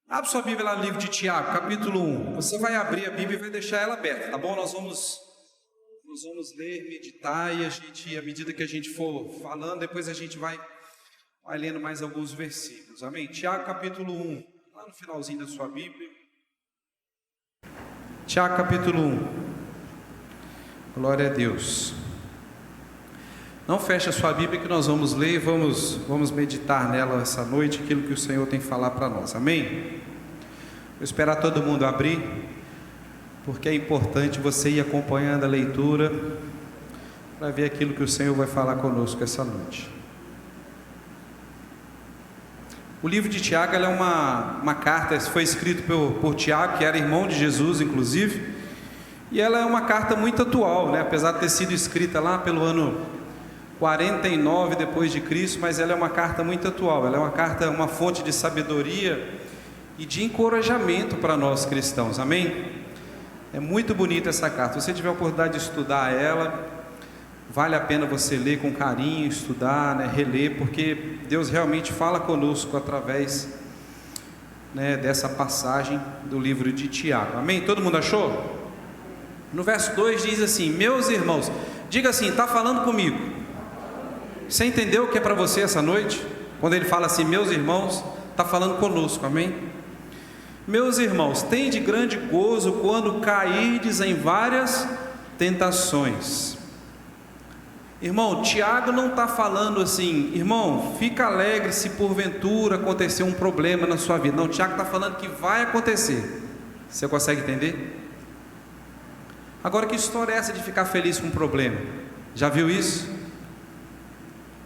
Abre sua Bíblia lá no livro de Tiago, capítulo 1. Você vai abrir a Bíblia e vai deixar ela aberta, tá bom? Nós vamos ler, meditar e à medida que a gente for falando, depois a gente vai lendo mais alguns versículos. Amém? Tiago, capítulo 1, lá no finalzinho da sua Bíblia. Tiago, capítulo 1. Glória a Deus. Não feche a sua Bíblia que nós vamos ler e vamos meditar nela essa noite, aquilo que o Senhor tem que falar para nós. Amém? Vou esperar todo mundo abrir, porque é importante você ir acompanhando a leitura para ver aquilo que o Senhor vai falar conosco essa noite. O livro de Tiago é uma carta, foi escrito por Tiago, que era irmão de Jesus, inclusive, e ela é uma carta muito atual, né? Apesar de ter sido escrita lá pelo ano 49 depois de Cristo, mas ela é uma carta muito atual. Ela é uma carta, uma fonte de sabedoria e de encorajamento para nós cristãos. Amém? É muito bonita essa carta. Se você tiver a oportunidade de estudar ela, vale a pena você ler com carinho, estudar, né, reler, porque Deus realmente fala conosco através, né, dessa passagem do livro de Tiago. Amém? Todo mundo achou? No verso 2 diz assim: meus irmãos, diga assim, está falando comigo. Você entendeu o que é para você essa noite? Quando ele fala assim, meus irmãos, está falando conosco, amém? Meus irmãos, tende grande gozo quando cairdes em várias tentações. Irmão, Tiago não está falando assim, irmão, fica alegre se porventura acontecer um problema na sua vida. Não, Tiago está falando que vai acontecer. Você consegue entender? Agora, que história é essa de ficar feliz com um problema? Já viu isso?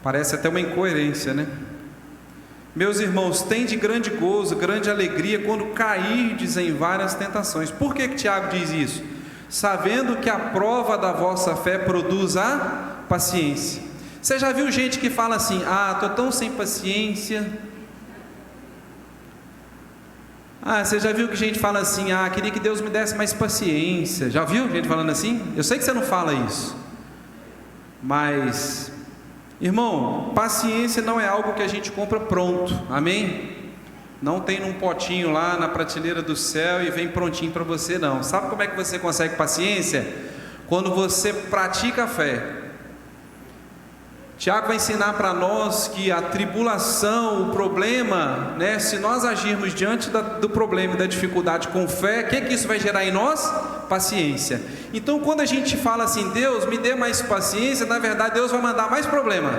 Parece até uma incoerência, né? Meus irmãos, tende grande gozo, grande alegria quando cairdes em várias tentações. Por que Tiago diz isso? Sabendo que a prova da vossa fé produz a paciência. Você já viu gente que fala assim, estou tão sem paciência. Você já viu que gente fala assim, queria que Deus me desse mais paciência. Já viu gente falando assim? Eu sei que você não fala isso, mas... irmão, paciência não é algo que a gente compra pronto, amém? Não tem num potinho lá na prateleira do céu e vem prontinho para você, não. Sabe como é que você consegue paciência? Quando você pratica a fé. Tiago vai ensinar para nós que a tribulação, o problema, né, se nós agirmos diante do problema e da dificuldade com fé, o que isso vai gerar em nós? Paciência. Então, quando a gente fala assim, Deus me dê mais paciência, na verdade Deus vai mandar mais problema.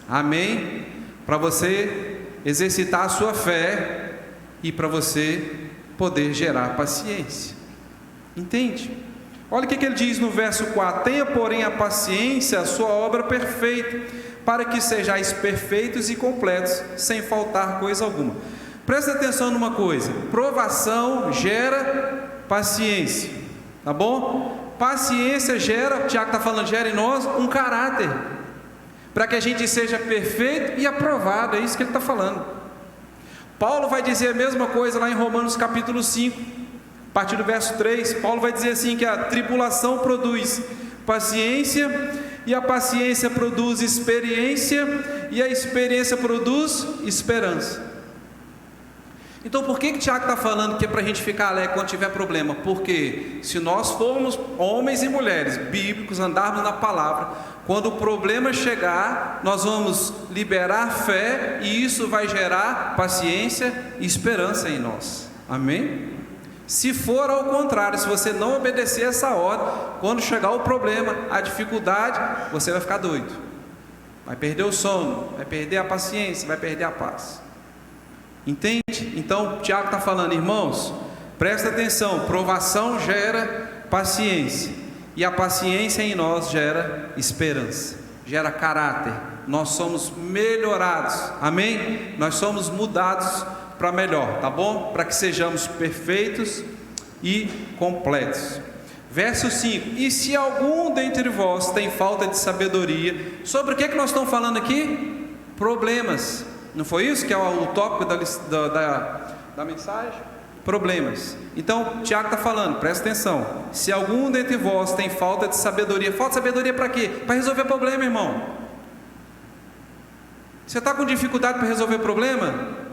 Amém? Para você exercitar a sua fé e para você poder gerar paciência. Entende? Olha o que ele diz no verso 4: tenha porém a paciência a sua obra perfeita, para que sejais perfeitos e completos, sem faltar coisa alguma. Presta atenção numa coisa: provação gera paciência, tá bom? Paciência gera, o Tiago está falando, gera em nós um caráter, para que a gente seja perfeito e aprovado. É isso que ele está falando. Paulo vai dizer a mesma coisa lá em Romanos capítulo 5, a partir do verso 3, Paulo vai dizer assim, que a tribulação produz paciência, e a paciência produz experiência, e a experiência produz esperança. Então, por que Tiago está falando que é para a gente ficar alegre quando tiver problema? Porque se nós formos homens e mulheres bíblicos, andarmos na palavra, quando o problema chegar, nós vamos liberar fé, e isso vai gerar paciência e esperança em nós. Amém? Se for ao contrário, se você não obedecer essa ordem, quando chegar o problema, a dificuldade, você vai ficar doido, vai perder o sono, vai perder a paciência, vai perder a paz. Entende? Então Tiago está falando, irmãos, presta atenção, provação gera paciência, e a paciência em nós gera esperança, gera caráter. Nós somos melhorados, amém? Nós somos mudados para melhor, tá bom? Para que sejamos perfeitos e completos. Verso 5: e se algum dentre vós tem falta de sabedoria, sobre o que nós estamos falando aqui? Problemas. Não foi isso que é o tópico da mensagem? Problemas. Então Tiago está falando, presta atenção: se algum dentre vós tem falta de sabedoria para quê? Para resolver problema, irmão. Você está com dificuldade para resolver problema?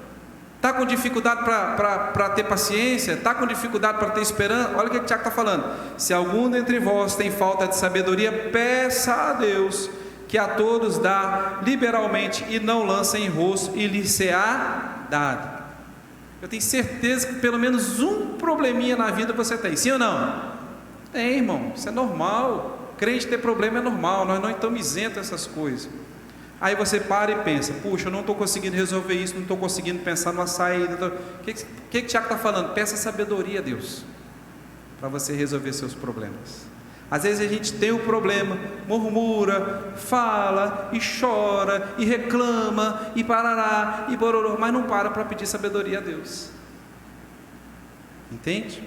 Está com dificuldade para ter paciência? Está com dificuldade para ter esperança? Olha o que o Tiago está falando. Se algum dentre vós tem falta de sabedoria, peça a Deus, que a todos dá liberalmente, e não lança em rosto, e lhe será dado. Eu tenho certeza que pelo menos um probleminha na vida você tem, sim ou não? Tem, irmão, isso é normal. Crente ter problema é normal, nós não estamos isentos dessas coisas. Aí você para e pensa, puxa, eu não estou conseguindo resolver isso, não estou conseguindo pensar numa saída. O que o Tiago está falando? Peça sabedoria a Deus, para você resolver seus problemas. Às vezes a gente tem o problema, murmura, fala, e chora, e reclama, e parará, e bororô, mas não para pedir sabedoria a Deus. Entende?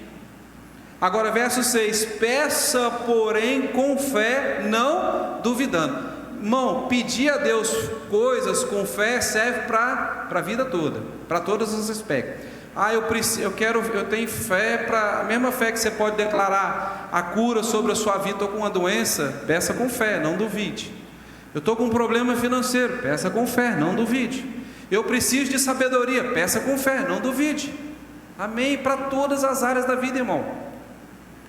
Agora verso 6, peça porém com fé, não duvidando. Irmão, pedir a Deus coisas com fé serve para a vida toda, para todos os aspectos. Eu tenho fé, a mesma fé que você pode declarar a cura sobre a sua vida ou com uma doença, peça com fé, não duvide. Eu estou com um problema financeiro, peça com fé, não duvide. Eu preciso de sabedoria, peça com fé, não duvide. Amém? Para todas as áreas da vida, irmão.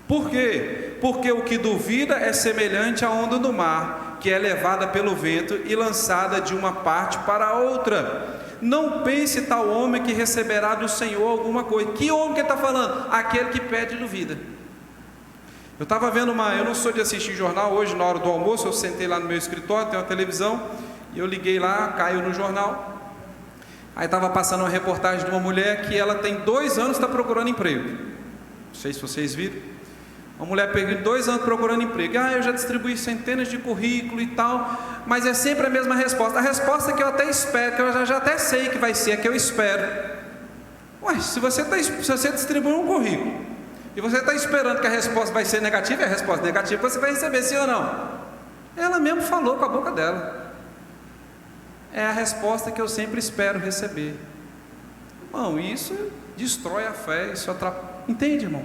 Por quê? Porque o que duvida é semelhante à onda do mar, que é levada pelo vento e lançada de uma parte para outra. Não pense tal homem que receberá do Senhor alguma coisa. Que homem que ele está falando? Aquele que pede e duvida. Eu estava vendo eu não sou de assistir jornal, hoje na hora do almoço eu sentei lá no meu escritório, tem uma televisão, e eu liguei lá, caiu no jornal. Aí estava passando uma reportagem de uma mulher que ela tem 2 anos está procurando emprego. Não sei se vocês viram. Uma mulher pegou 2 anos procurando emprego. Eu já distribuí centenas de currículos e tal, mas é sempre a mesma resposta. A resposta que eu até espero, que eu já até sei que vai ser, a que eu espero. Ué, se você distribuiu um currículo e você está esperando que a resposta vai ser negativa, é a resposta negativa você vai receber, sim ou não? Ela mesmo falou com a boca dela. É a resposta que eu sempre espero receber. Irmão, isso destrói a fé, isso atrapalha. Entende, irmão?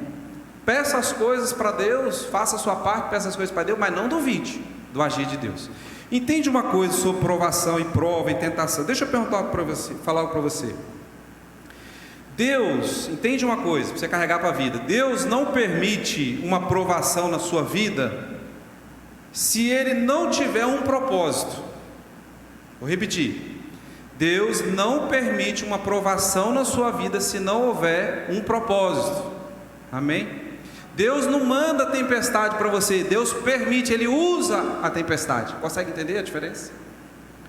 Peça as coisas para Deus, faça a sua parte, peça as coisas para Deus, mas não duvide do agir de Deus. Entende uma coisa sobre provação e prova e tentação? Deixa eu perguntar para você, falar algo para você. Deus, entende uma coisa, para você carregar para a vida. Deus não permite uma provação na sua vida se Ele não tiver um propósito. Vou repetir. Deus não permite uma provação na sua vida se não houver um propósito. Amém? Deus não manda tempestade para você, Deus permite, Ele usa a tempestade. Consegue entender a diferença?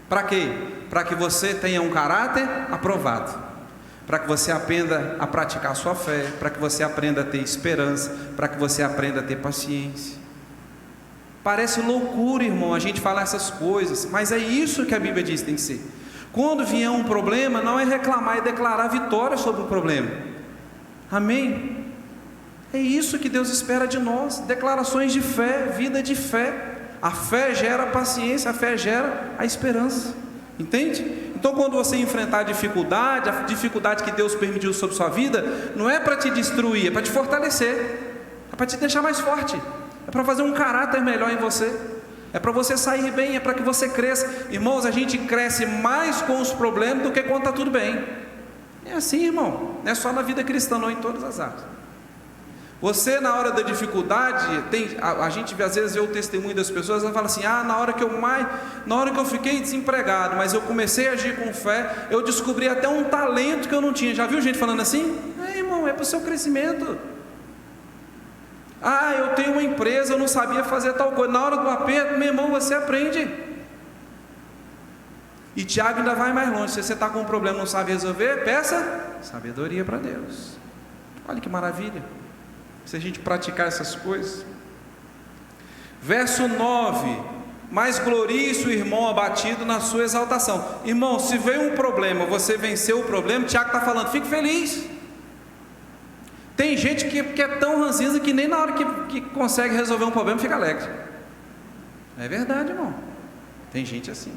Para quê? Para que você tenha um caráter aprovado, para que você aprenda a praticar a sua fé, para que você aprenda a ter esperança, para que você aprenda a ter paciência. Parece loucura, irmão, a gente falar essas coisas, mas é isso que a Bíblia diz que tem que ser. Quando vier um problema, não é reclamar, é declarar vitória sobre o problema. Amém? É isso que Deus espera de nós, declarações de fé, vida de fé. A fé gera a paciência, a fé gera a esperança, entende? Então quando você enfrentar a dificuldade que Deus permitiu sobre sua vida, não é para te destruir, é para te fortalecer, é para te deixar mais forte, é para fazer um caráter melhor em você, é para você sair bem, é para que você cresça. Irmãos, a gente cresce mais com os problemas do que quando está tudo bem. É assim, irmão, não é só na vida cristã, não, em todas as áreas. Você na hora da dificuldade, a gente às vezes vê o testemunho das pessoas, ela fala assim, na hora que eu fiquei desempregado, mas eu comecei a agir com fé, eu descobri até um talento que eu não tinha. Já viu gente falando assim? Irmão, é para o seu crescimento. Eu tenho uma empresa, eu não sabia fazer tal coisa. Na hora do aperto, meu irmão, você aprende. E Tiago ainda vai mais longe. Se você está com um problema e não sabe resolver, peça sabedoria para Deus. Olha que maravilha, se a gente praticar essas coisas. Verso 9: mas glorie-se o irmão abatido na sua exaltação. Irmão, se veio um problema, você venceu o problema, Tiago está falando, fique feliz. Tem gente que é tão ranzinza que nem na hora que consegue resolver um problema fica alegre. É verdade, irmão, tem gente assim.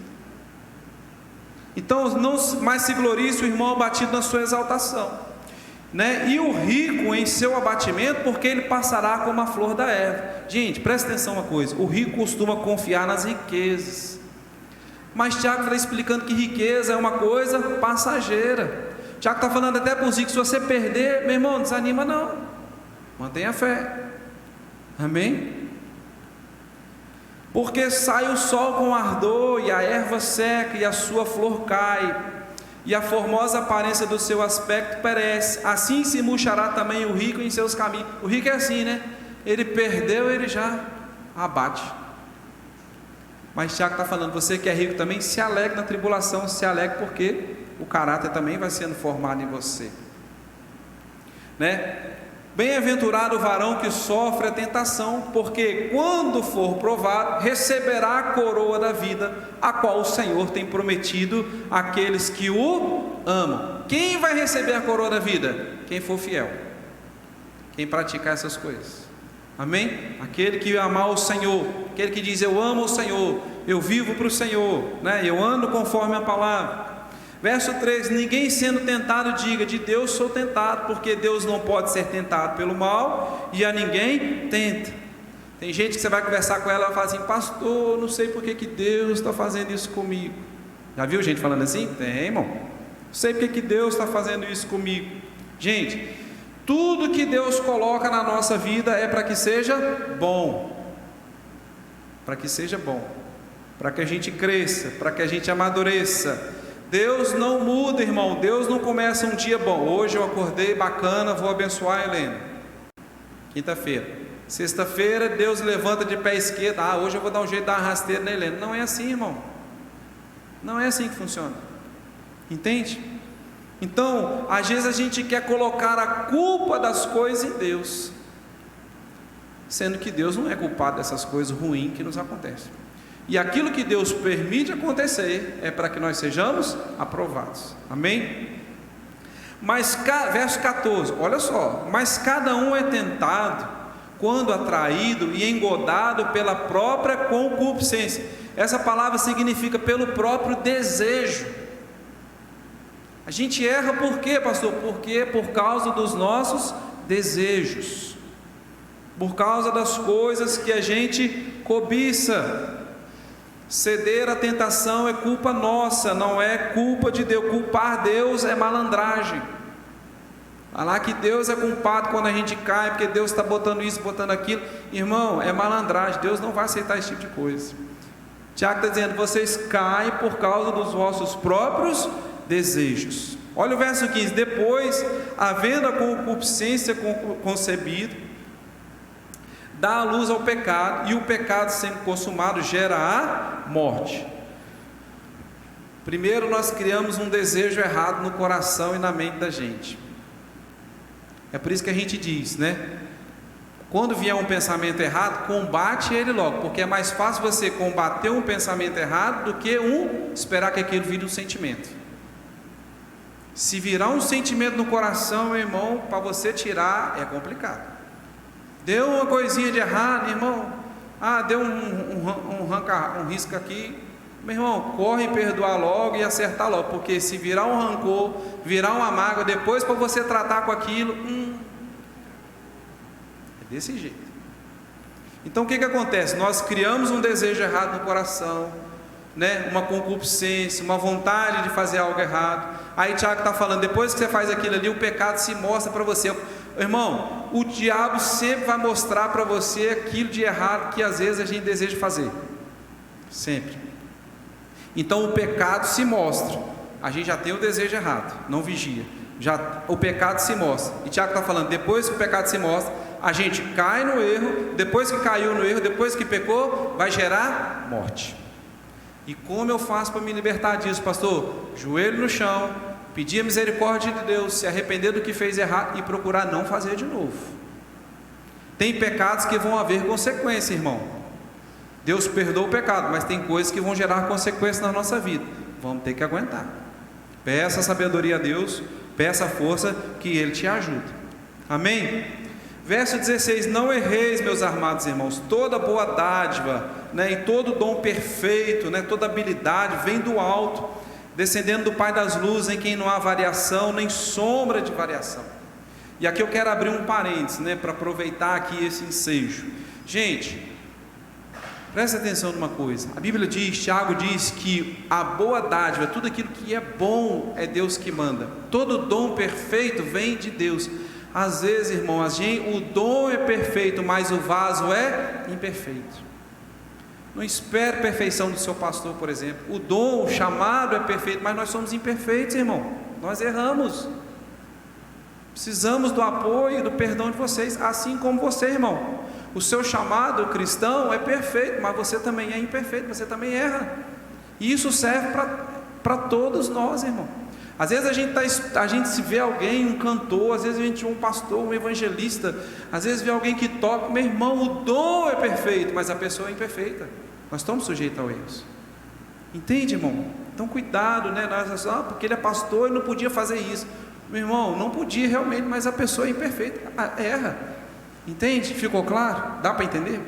Então, não mais se glorie-se o irmão abatido na sua exaltação, e o rico em seu abatimento, porque ele passará como a flor da erva. Gente, presta atenção uma coisa, o rico costuma confiar nas riquezas, mas Tiago está explicando que riqueza é uma coisa passageira. Tiago está falando até por si que se você perder, meu irmão, não desanima não, mantenha a fé, amém? Porque sai o sol com ardor, e a erva seca, e a sua flor cai, e a formosa aparência do seu aspecto perece, assim se murchará também o rico em seus caminhos. O rico é assim, né? Ele perdeu, ele já abate. Mas Tiago está falando, você que é rico também, se alegre na tribulação, se alegre porque o caráter também vai sendo formado em você, né? Bem-aventurado o varão que sofre a tentação, porque quando for provado, receberá a coroa da vida, a qual o Senhor tem prometido àqueles que o amam. Quem vai receber a coroa da vida? Quem for fiel, quem praticar essas coisas, amém? Aquele que amar o Senhor, aquele que diz, eu amo o Senhor, eu vivo para o Senhor, né? Eu ando conforme a palavra. Verso 3, ninguém sendo tentado diga, de Deus sou tentado, porque Deus não pode ser tentado pelo mal, e a ninguém tenta. Tem gente que você vai conversar com ela, ela fala assim, pastor, não sei por que Deus está fazendo isso comigo. Já viu gente falando assim? Tem, irmão. Não sei por que Deus está fazendo isso comigo. Gente, tudo que Deus coloca na nossa vida é para que seja bom, para que seja bom, para que a gente cresça, para que a gente amadureça. Deus não muda, irmão. Deus não começa um dia bom, hoje eu acordei bacana, vou abençoar a Helena, quinta-feira, sexta-feira Deus levanta de pé esquerdo, hoje eu vou dar um jeito de dar uma rasteira na Helena. Não é assim, irmão, não é assim que funciona, entende? Então, às vezes a gente quer colocar a culpa das coisas em Deus, sendo que Deus não é culpado dessas coisas ruins que nos acontecem. E aquilo que Deus permite acontecer é para que nós sejamos aprovados, amém? Mas, verso 14, olha só, mas cada um é tentado quando atraído e engodado pela própria concupiscência. Essa palavra significa pelo próprio desejo. A gente erra por quê, pastor? Porque por causa dos nossos desejos, por causa das coisas que a gente cobiça. Ceder à tentação é culpa nossa, não é culpa de Deus. Culpar Deus é malandragem. Falar que Deus é culpado quando a gente cai, porque Deus está botando isso, botando aquilo, irmão, é malandragem. Deus não vai aceitar esse tipo de coisa. Tiago está dizendo, vocês caem por causa dos vossos próprios desejos. Olha o verso 15, depois, havendo a concupiscência concebido, dá a luz ao pecado, e o pecado sendo consumado gera a morte. Primeiro nós criamos um desejo errado no coração e na mente da gente. É por isso que a gente diz, né? Quando vier um pensamento errado, combate ele logo, porque é mais fácil você combater um pensamento errado do que esperar que aquilo vire um sentimento. Se virar um sentimento no coração, meu irmão, para você tirar é complicado. Deu uma coisinha de errado, irmão, deu um risco aqui, meu irmão, corre e perdoar logo e acertar logo, porque se virar um rancor, virar uma mágoa, depois para você tratar com aquilo, é desse jeito. Então o que acontece? Nós criamos um desejo errado no coração, né? Uma concupiscência, uma vontade de fazer algo errado. Aí Tiago está falando, depois que você faz aquilo ali, o pecado se mostra para você. Irmão, o diabo sempre vai mostrar para você aquilo de errado que às vezes a gente deseja fazer, sempre. Então o pecado se mostra, a gente já tem o desejo errado, não vigia, o pecado se mostra, e Tiago está falando, depois que o pecado se mostra, a gente cai no erro, depois que caiu no erro, depois que pecou, vai gerar morte. E como eu faço para me libertar disso, pastor? Joelho no chão, pedir a misericórdia de Deus, se arrepender do que fez errado e procurar não fazer de novo. Tem pecados que vão haver consequência, irmão. Deus perdoa o pecado, mas tem coisas que vão gerar consequências na nossa vida. Vamos ter que aguentar. Peça sabedoria a Deus, peça força que Ele te ajude. Amém? Verso 16, não erreis, meus amados irmãos, toda boa dádiva, né, e todo dom perfeito, né, toda habilidade vem do alto, descendendo do Pai das luzes, em quem não há variação, nem sombra de variação. E aqui eu quero abrir um parênteses, né, para aproveitar aqui esse ensejo. Gente, Presta atenção numa coisa, a Bíblia diz, Tiago diz que a boa dádiva, tudo aquilo que é bom é Deus que manda, todo dom perfeito vem de Deus. Às vezes, irmão, o dom é perfeito, mas o vaso é imperfeito. Não espere perfeição do seu pastor, por exemplo. O dom, o chamado é perfeito, mas nós somos imperfeitos, irmão. Nós erramos. Precisamos do apoio e do perdão de vocês, assim como você, irmão. O seu chamado cristão é perfeito, mas você também é imperfeito, você também erra. E isso serve para todos nós, irmão. Às vezes a gente se vê alguém, um cantor, às vezes a gente vê um pastor, um evangelista, às vezes vê alguém que toca. Meu irmão, o dom é perfeito, mas a pessoa é imperfeita. Nós estamos sujeitos a erros. Entende, irmão? Então cuidado, né? Porque ele é pastor e não podia fazer isso. Meu irmão, não podia realmente, mas a pessoa é imperfeita, erra. Entende? Ficou claro? Dá para entender?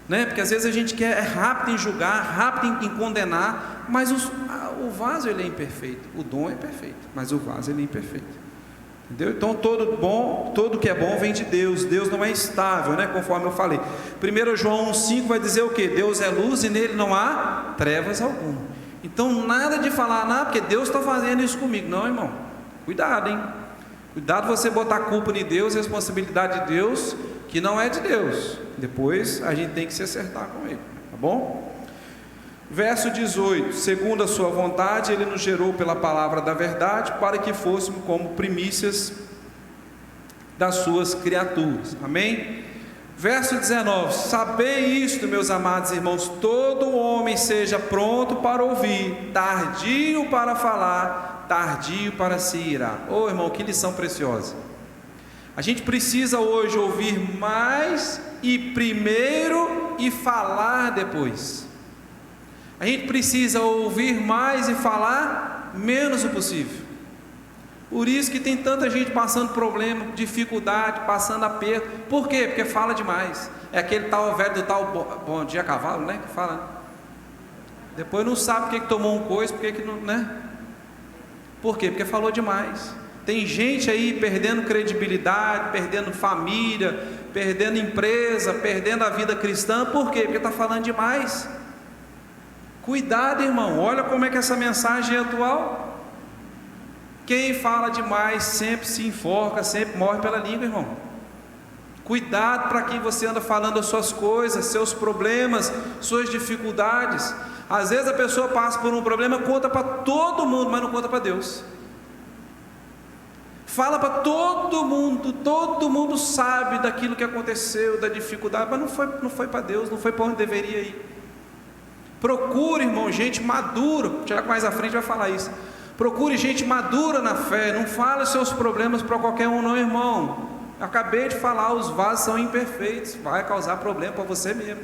Né? Porque às vezes a gente é rápido em julgar, rápido em condenar, mas o vaso ele é imperfeito. O dom é perfeito, mas o vaso ele é imperfeito. Entendeu? Então todo que é bom vem de Deus. Deus não é instável, né? Conforme eu falei. 1 João 1,5 vai dizer o que? Deus é luz e nele não há trevas alguma. Então nada de falar, nada, porque Deus está fazendo isso comigo. Não, irmão, cuidado, hein? Cuidado você botar culpa em Deus, responsabilidade de Deus, que não é de Deus. Depois a gente tem que se acertar com ele, tá bom? Verso 18: segundo a sua vontade, ele nos gerou pela palavra da verdade, para que fôssemos como primícias das suas criaturas, amém? Verso 19: sabei isto, meus amados irmãos, todo homem seja pronto para ouvir, tardio para falar, tardio para se irar. Ô irmão, que lição preciosa. A gente precisa hoje ouvir mais e primeiro e falar depois. A gente precisa ouvir mais e falar menos o possível. Por isso que tem tanta gente passando problema, dificuldade, passando aperto. Por quê? Porque fala demais. É aquele tal velho do tal bom dia cavalo, né? Que fala. Depois não sabe porque que tomou um coice, porque que não, né? Por quê? Porque falou demais. Tem gente aí perdendo credibilidade, perdendo família, perdendo empresa, perdendo a vida cristã. Por quê? Porque está falando demais. Cuidado, irmão, olha como é que essa mensagem é atual. Quem fala demais sempre se enforca, sempre morre pela língua, irmão. Cuidado para quem você anda falando as suas coisas, seus problemas, suas dificuldades. Às vezes a pessoa passa por um problema, conta para todo mundo, mas não conta para Deus. Fala para todo mundo sabe daquilo que aconteceu, da dificuldade, mas não foi para Deus, não foi para onde deveria ir. Procure, irmão, gente madura. Tiago mais à frente vai falar isso. Procure gente madura na fé. Não fale seus problemas para qualquer um, não, irmão. Acabei de falar, os vasos são imperfeitos. Vai causar problema para você mesmo.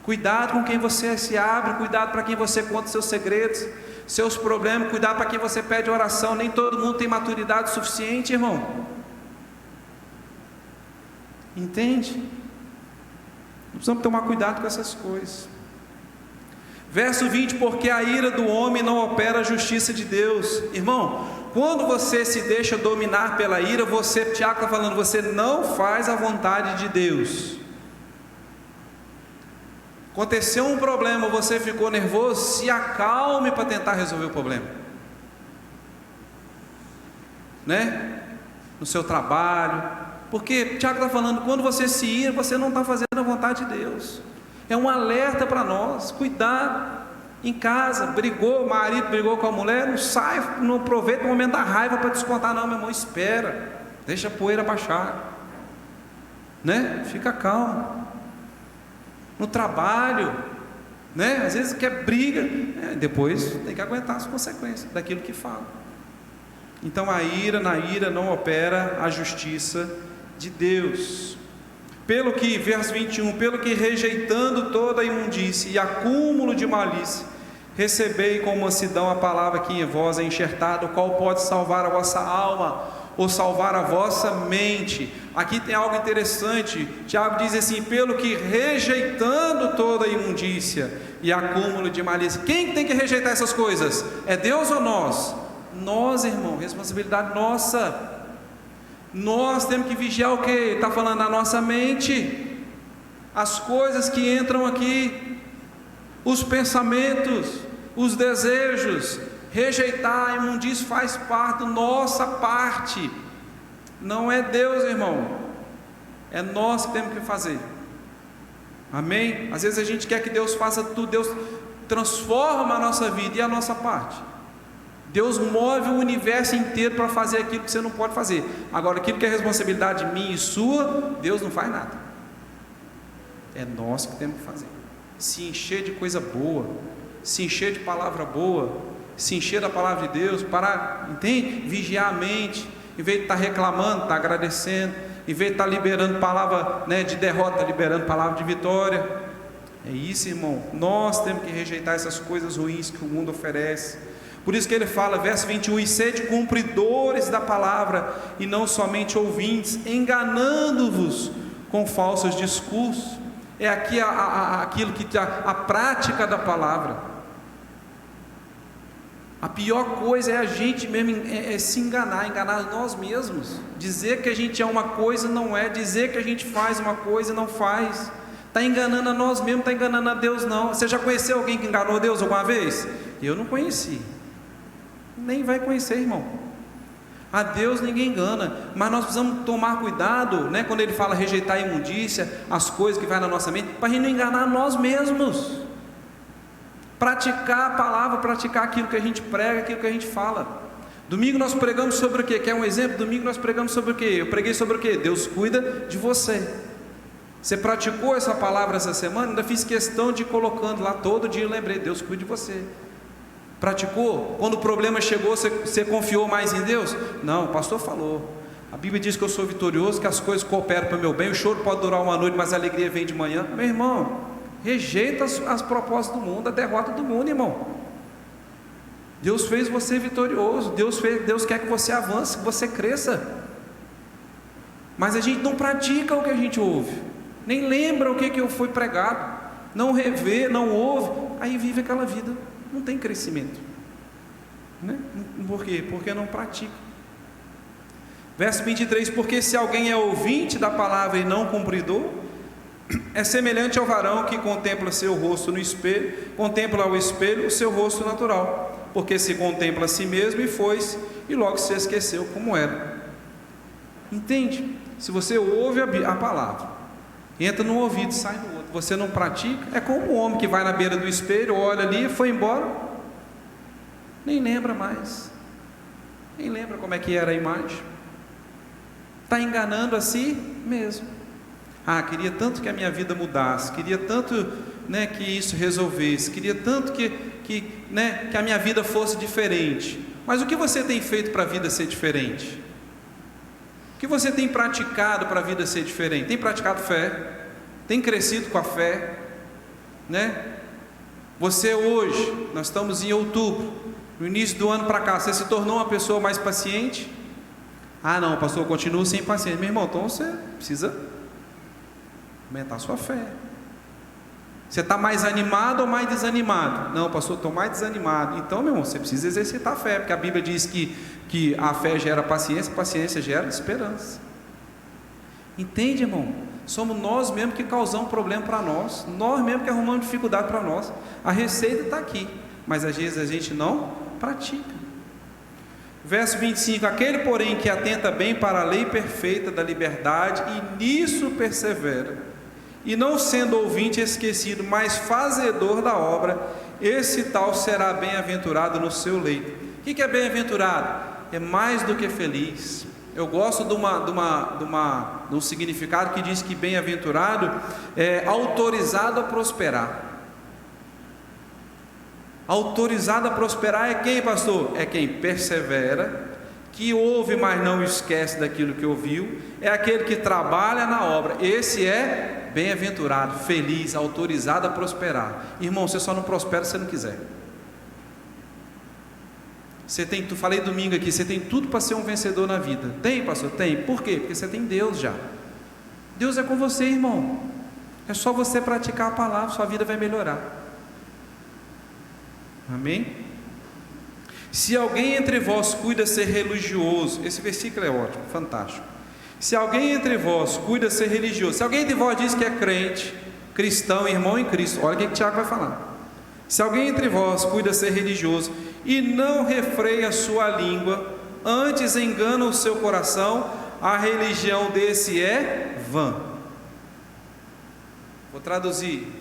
Cuidado com quem você se abre. Cuidado para quem você conta seus segredos, seus problemas. Cuidado para quem você pede oração. Nem todo mundo tem maturidade suficiente, irmão. Entende? Precisamos tomar cuidado com essas coisas. Verso 20: porque a ira do homem não opera a justiça de Deus. Irmão, quando você se deixa dominar pela ira, Tiago está falando, você não faz a vontade de Deus. Aconteceu um problema, você ficou nervoso, se acalme para tentar resolver o problema, né? No seu trabalho, porque Tiago está falando, quando você se ira, você não está fazendo a vontade de Deus. É um alerta para nós. Cuidado. Em casa, o marido brigou com a mulher, não aproveita o momento da raiva para descontar, não, meu irmão, espera, deixa a poeira baixar, né? Fica calmo. No trabalho, né? Às vezes quer briga, depois tem que aguentar as consequências daquilo que fala. Então na ira não opera a justiça de Deus. Verso 21, pelo que rejeitando toda a imundície e acúmulo de malícia, recebei com mansidão a palavra que em vós é enxertada, o qual pode salvar a vossa alma, ou salvar a vossa mente. Aqui tem algo interessante, Tiago diz assim, pelo que rejeitando toda a imundícia e acúmulo de malícia. Quem tem que rejeitar essas coisas? É Deus ou nós? Nós, irmão, responsabilidade nossa. Nós temos que vigiar o que? Está falando na nossa mente. as coisas que entram aqui, os pensamentos, os desejos. Rejeitar a imundícia faz parte da nossa parte, não é Deus, irmão, é nós que temos que fazer. Amém? Às vezes a gente quer que Deus faça tudo, Deus transforma a nossa vida, e a nossa parte? Deus move o universo inteiro para fazer aquilo que você não pode fazer. Agora, aquilo que é responsabilidade minha e sua, Deus não faz nada. É nós que temos que fazer. Se encher de coisa boa, se encher de palavra boa, se encher da palavra de Deus, para, entende? Vigiar a mente, em vez de estar reclamando, estar agradecendo, em vez de estar liberando palavra, né, de derrota, liberando palavra de vitória. É isso, irmão. Nós temos que rejeitar essas coisas ruins que o mundo oferece. Por isso que ele fala, verso 21, e sede cumpridores da palavra, e não somente ouvintes, enganando-vos com falsos discursos. É aqui aquilo que a prática da palavra. A pior coisa é a gente mesmo se enganar nós mesmos, dizer que a gente é uma coisa, não é, dizer que a gente faz uma coisa e não faz. Está enganando a nós mesmos, está enganando a Deus não. Você já conheceu alguém que enganou Deus alguma vez? Eu não conheci, nem vai conhecer, irmão. A Deus ninguém engana, mas nós precisamos tomar cuidado, né, quando ele fala rejeitar a imundícia, as coisas que vai na nossa mente, para a gente não enganar nós mesmos. Praticar a palavra, praticar aquilo que a gente prega, aquilo que a gente fala. Domingo nós pregamos sobre o quê? Quer um exemplo? Domingo nós pregamos sobre o quê? Eu preguei sobre o quê? Deus cuida de você. Você praticou essa palavra essa semana? Ainda fiz questão de ir colocando lá, todo dia eu lembrei, Deus cuida de você. Praticou? Quando o problema chegou, você confiou mais em Deus? Não, o pastor falou. A Bíblia diz que eu sou vitorioso, que as coisas cooperam para o meu bem. O choro pode durar uma noite, mas a alegria vem de manhã. Meu irmão, rejeita as propostas do mundo, a derrota do mundo, irmão. Deus fez você vitorioso. Deus quer que você avance, que você cresça. Mas a gente não pratica o que a gente ouve, nem lembra o que foi pregado, não revê, não ouve, aí vive aquela vida. Não tem crescimento, né? Por quê? Porque não pratica. Verso 23, porque se alguém é ouvinte da palavra e não cumpridor, é semelhante ao varão que contempla seu rosto no espelho, contempla ao espelho o seu rosto natural, porque se contempla a si mesmo e foi-se, e logo se esqueceu como era. Entende? Se você ouve a palavra, entra num ouvido e sai no outro, você não pratica, é como o homem que vai na beira do espelho, olha ali, foi embora, nem lembra mais, nem lembra como é que era a imagem, está enganando a si mesmo. Queria tanto que a minha vida mudasse, queria tanto, né, que isso resolvesse, queria tanto que a minha vida fosse diferente. Mas o que você tem feito para a vida ser diferente? O que você tem praticado para a vida ser diferente? Tem praticado fé? Tem crescido com a fé? Né? Você hoje, nós estamos em outubro, no início do ano para cá, você se tornou uma pessoa mais paciente? Não, pastor, eu continuo sem paciência. Meu irmão, então você precisa aumentar a sua fé. Você está mais animado ou mais desanimado? Não, pastor, estou mais desanimado. Então, meu irmão, você precisa exercitar a fé, porque a Bíblia diz que a fé gera paciência, paciência gera esperança. Entende, irmão? Somos nós mesmos que causamos problema para nós mesmos que arrumamos dificuldade para nós. A receita está aqui, mas às vezes a gente não pratica. Verso 25, aquele porém que atenta bem para a lei perfeita da liberdade e nisso persevera, e não sendo ouvinte esquecido, mas fazedor da obra, esse tal será bem-aventurado no seu leito. O que é bem-aventurado? É mais do que feliz. Eu gosto de um significado que diz que bem-aventurado é autorizado a prosperar. Autorizado a prosperar é quem, pastor? É quem persevera, que ouve, mas não esquece daquilo que ouviu, é aquele que trabalha na obra. Esse é bem-aventurado, feliz, autorizado a prosperar. Irmão, você só não prospera se você não quiser. Falei domingo aqui, você tem tudo para ser um vencedor na vida. Tem, pastor? Tem. Por quê? Porque você tem Deus já. Deus é com você, irmão. É só você praticar a palavra, sua vida vai melhorar. Amém? Se alguém entre vós cuida ser religioso, esse versículo é ótimo, fantástico. Se alguém entre vós cuida ser religioso, se alguém de vós diz que é crente, cristão, irmão em Cristo. Olha o que Tiago vai falar. Se alguém entre vós cuida ser religioso e não refreia a sua língua, antes engana o seu coração, a religião desse é vã. Vou traduzir.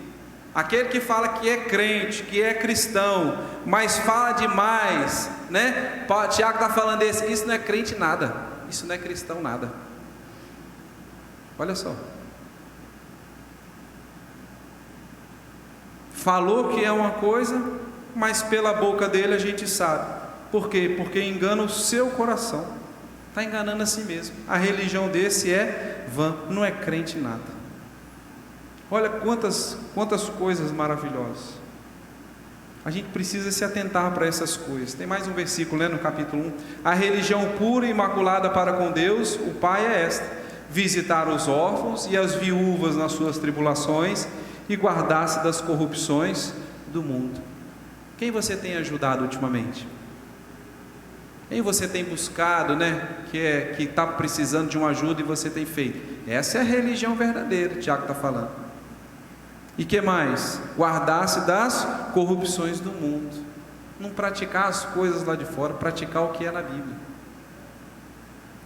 Aquele que fala que é crente, que é cristão, mas fala demais, né? Tiago está falando desse, isso não é crente nada, isso não é cristão nada. Olha só. Falou que é uma coisa, mas pela boca dele a gente sabe. Por quê? Porque engana o seu coração. Está enganando a si mesmo. A religião desse é vã, não é crente nada. Olha quantas coisas maravilhosas. A gente precisa se atentar para essas coisas. Tem mais um versículo, né, no capítulo 1. A religião pura e imaculada para com Deus, o Pai, é esta: visitar os órfãos e as viúvas nas suas tribulações e guardar-se das corrupções do mundo. Quem você tem ajudado ultimamente? Quem você tem buscado, né? Que está precisando de uma ajuda e você tem feito? Essa é a religião verdadeira, Tiago está falando. E que mais? Guardar-se das corrupções do mundo. Não praticar as coisas lá de fora, praticar o que é na Bíblia.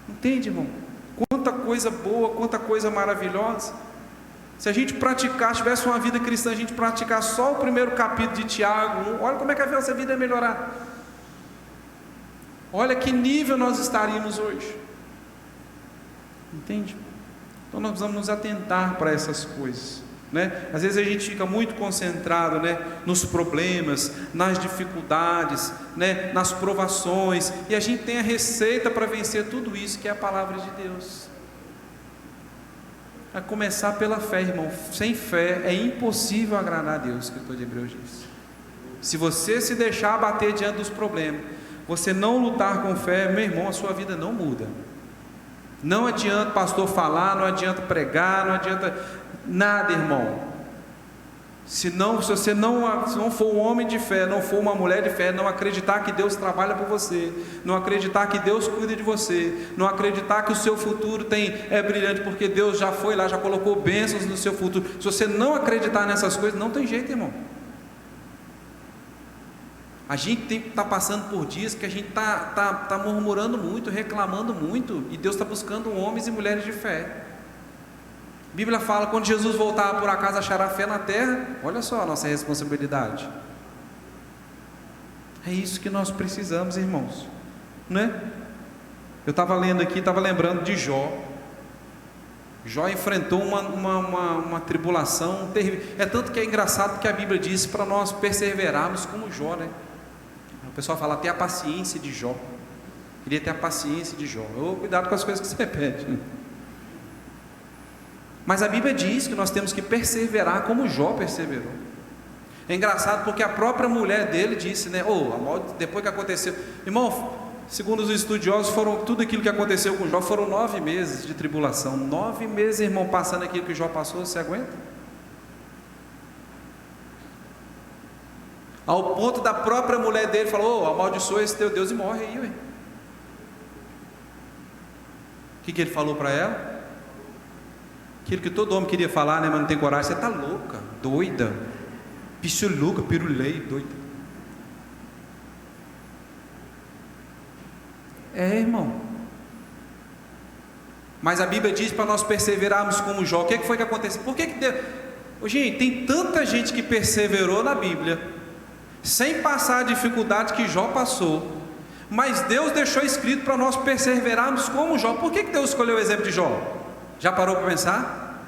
Entende, irmão? Quanta coisa boa, quanta coisa maravilhosa. Se a gente praticar, tivesse uma vida cristã, a gente praticar só o primeiro capítulo de Tiago 1, olha como é que a nossa vida ia melhorar. Olha que nível nós estaríamos hoje. Entende? Então nós precisamos nos atentar para essas coisas, né? Às vezes a gente fica muito concentrado, né, nos problemas, nas dificuldades, né, nas provações, e a gente tem a receita para vencer tudo isso, que é a palavra de Deus. A começar pela fé, irmão. Sem fé é impossível agradar a Deus, o escritor de Hebreus diz. Se você se deixar abater diante dos problemas, você não lutar com fé, meu irmão, a sua vida não muda. Não adianta pastor falar, não adianta pregar, não adianta nada, irmão. Se você não for um homem de fé, não for uma mulher de fé, não acreditar que Deus trabalha por você, não acreditar que Deus cuida de você, não acreditar que o seu futuro é brilhante, porque Deus já foi lá, já colocou bênçãos no seu futuro. Se você não acreditar nessas coisas, não tem jeito, irmão. A gente está passando por dias que a gente está murmurando muito, reclamando muito, e Deus está buscando homens e mulheres de fé. A Bíblia fala, quando Jesus voltar, por acaso achará fé na terra. Olha só a nossa responsabilidade. É isso que nós precisamos, irmãos, né? Eu estava lendo aqui, estava lembrando de Jó. Jó enfrentou uma tribulação terrível. É tanto que é engraçado que a Bíblia diz para nós perseverarmos como Jó, né? O pessoal fala, ter a paciência de Jó. Queria ter a paciência de Jó. Cuidado com as coisas que você pede, né? Mas a Bíblia diz que nós temos que perseverar como Jó perseverou. É engraçado porque a própria mulher dele disse, né? Depois que aconteceu, irmão, segundo os estudiosos, tudo aquilo que aconteceu com Jó foram 9 meses de tribulação. 9 meses, irmão, passando aquilo que Jó passou, você aguenta? Ao ponto da própria mulher dele falou, amaldiçoa esse teu Deus e morre aí, ué. O que ele falou para ela? Aquilo que todo homem queria falar, né, mas não tem coragem. Você está louca, doida, pichuluca, pirulei, doida. Irmão. Mas a Bíblia diz para nós perseverarmos como Jó. O que foi que aconteceu? Por que Deus... Gente, tem tanta gente que perseverou na Bíblia, sem passar a dificuldade que Jó passou, mas Deus deixou escrito para nós perseverarmos como Jó. Por que Deus escolheu o exemplo de Jó? Já parou para pensar?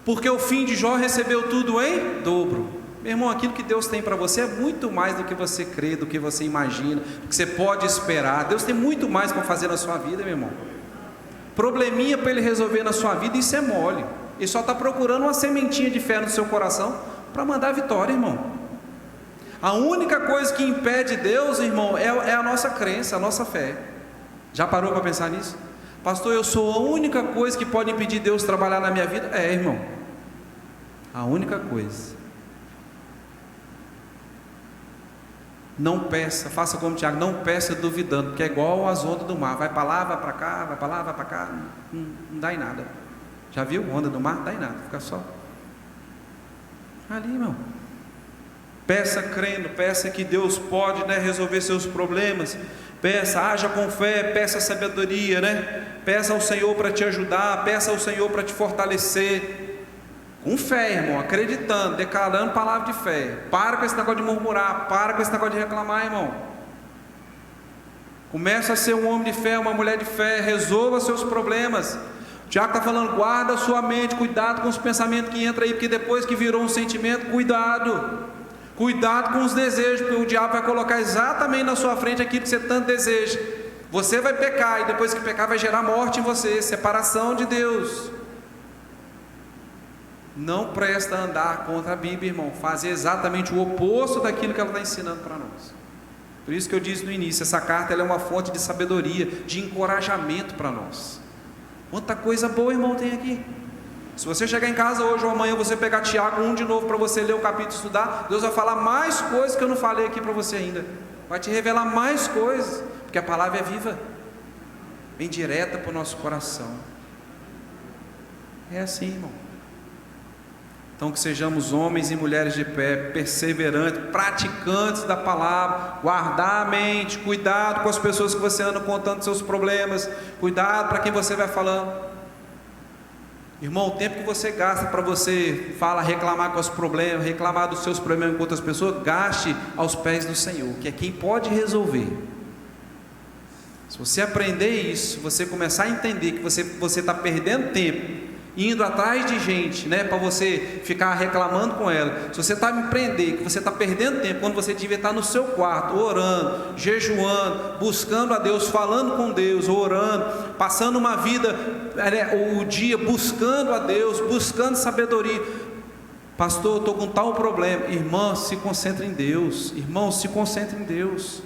Porque o fim de Jó recebeu tudo em dobro. Meu irmão, aquilo que Deus tem para você é muito mais do que você crê, do que você imagina, do que você pode esperar. Deus tem muito mais para fazer na sua vida, meu irmão. Probleminha para Ele resolver na sua vida, isso é mole. Ele só está procurando uma sementinha de fé no seu coração para mandar a vitória, irmão. A única coisa que impede Deus, irmão, é a nossa crença, a nossa fé. Já parou para pensar nisso? Pastor, eu sou a única coisa que pode impedir Deus trabalhar na minha vida? Irmão, a única coisa. Não peça, faça como Tiago, não peça duvidando, porque é igual as ondas do mar, vai para lá, vai para cá, vai para lá, vai para cá, não dá em nada. Já viu onda do mar? Dá em nada, fica só Ali, irmão. Peça crendo, peça que Deus pode, resolver seus problemas. Peça, haja com fé, peça sabedoria, Peça ao Senhor para te ajudar, peça ao Senhor para te fortalecer. Com fé, irmão, acreditando, declarando palavra de fé. Para com esse negócio de murmurar, para com esse negócio de reclamar, irmão. Começa a ser um homem de fé, uma mulher de fé, resolva seus problemas. O Tiago está falando, guarda a sua mente, cuidado com os pensamentos que entram aí, porque depois que virou um sentimento, cuidado com os desejos, porque o diabo vai colocar exatamente na sua frente aquilo que você tanto deseja. Você vai pecar, e depois que pecar vai gerar morte em você, separação de Deus. Não presta andar contra a Bíblia, irmão, fazer exatamente o oposto daquilo que ela está ensinando para nós. Por isso que eu disse no início, essa carta ela é uma fonte de sabedoria, de encorajamento para nós. Quanta coisa boa, irmão, tem aqui. Se você chegar em casa hoje ou amanhã, você pegar Tiago 1 de novo para você ler o capítulo e estudar, Deus vai falar mais coisas que eu não falei aqui para você ainda. Vai te revelar mais coisas, porque a palavra é viva, bem direta para o nosso coração. É assim, irmão. Então que sejamos homens e mulheres de pé, perseverantes, praticantes da palavra, guardar a mente, cuidado com as pessoas que você anda contando seus problemas, cuidado para quem você vai falando. Irmão, o tempo que você gasta para você reclamar com os problemas, reclamar dos seus problemas com outras pessoas, gaste aos pés do Senhor, que é quem pode resolver. Se você aprender isso, você começar a entender que você está perdendo tempo indo atrás de gente, para você ficar reclamando com ela. Se você está me prender, que você está perdendo tempo, quando você devia estar no seu quarto, orando, jejuando, buscando a Deus, falando com Deus, orando, passando uma vida, o dia buscando a Deus, buscando sabedoria. Pastor, eu estou com tal problema. Irmão, se concentre em Deus. Irmão, se concentre em Deus.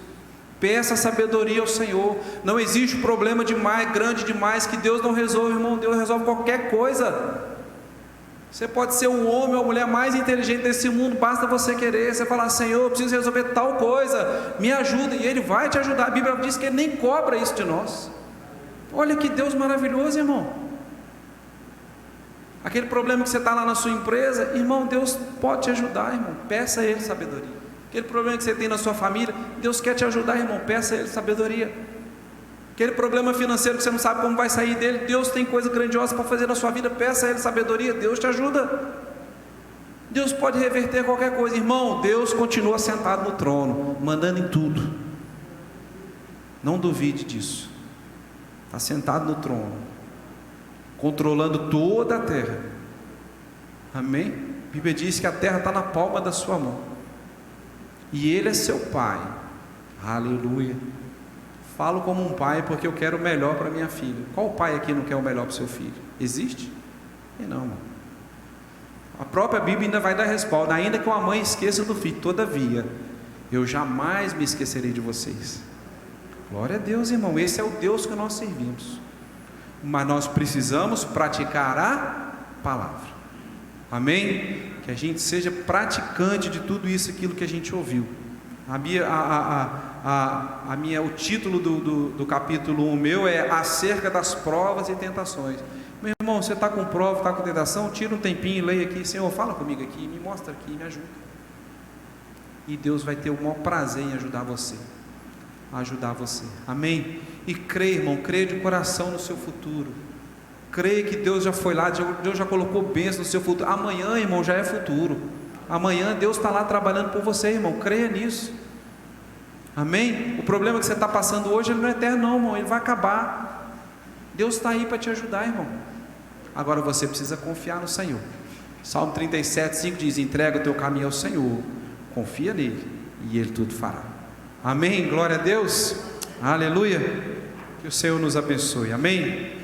Peça sabedoria ao Senhor. Não existe problema demais, grande demais, que Deus não resolve, irmão. Deus resolve qualquer coisa. Você pode ser um homem ou a mulher mais inteligente desse mundo, basta você querer. Você falar, Senhor, eu preciso resolver tal coisa, me ajuda, e Ele vai te ajudar. A Bíblia diz que Ele nem cobra isso de nós. Olha que Deus maravilhoso, irmão. Aquele problema que você está lá na sua empresa, irmão, Deus pode te ajudar, irmão. Peça a Ele sabedoria. Aquele problema que você tem na sua família, Deus quer te ajudar, irmão, peça a Ele sabedoria. Aquele problema financeiro que você não sabe como vai sair dele, Deus tem coisa grandiosa para fazer na sua vida, peça a Ele sabedoria, Deus te ajuda. Deus pode reverter qualquer coisa, irmão. Deus continua sentado no trono, mandando em tudo. Não duvide disso. Está sentado no trono, controlando toda a terra. Amém? A Bíblia diz que a terra está na palma da sua mão. E Ele é seu Pai. Aleluia. Falo como um pai porque eu quero o melhor para minha filha. Qual pai aqui não quer o melhor para o seu filho? Existe? E não, irmão. A própria Bíblia ainda vai dar respaldo. Ainda que uma mãe esqueça do filho, todavia, eu jamais me esquecerei de vocês. Glória a Deus, irmão. Esse é o Deus que nós servimos. Mas nós precisamos praticar a palavra. Amém? Que a gente seja praticante de tudo isso, aquilo que a gente ouviu. O título do capítulo 1 meu é acerca das provas e tentações. Meu irmão, você está com prova, está com tentação, tira um tempinho e leia aqui. Senhor, fala comigo aqui, me mostra aqui, me ajuda. E Deus vai ter o maior prazer em ajudar você. Amém? E creia, irmão, creia de coração no seu futuro. Creia que Deus já foi lá, Deus já colocou bênção no seu futuro. Amanhã, irmão, já é futuro. Amanhã Deus está lá trabalhando por você, irmão. Creia nisso. Amém? O problema que você está passando hoje, ele não é eterno, não, irmão. Ele vai acabar. Deus está aí para te ajudar, irmão. Agora você precisa confiar no Senhor. Salmo 37:5 diz: entrega o teu caminho ao Senhor, confia nele e Ele tudo fará. Amém? Glória a Deus. Aleluia. Que o Senhor nos abençoe. Amém?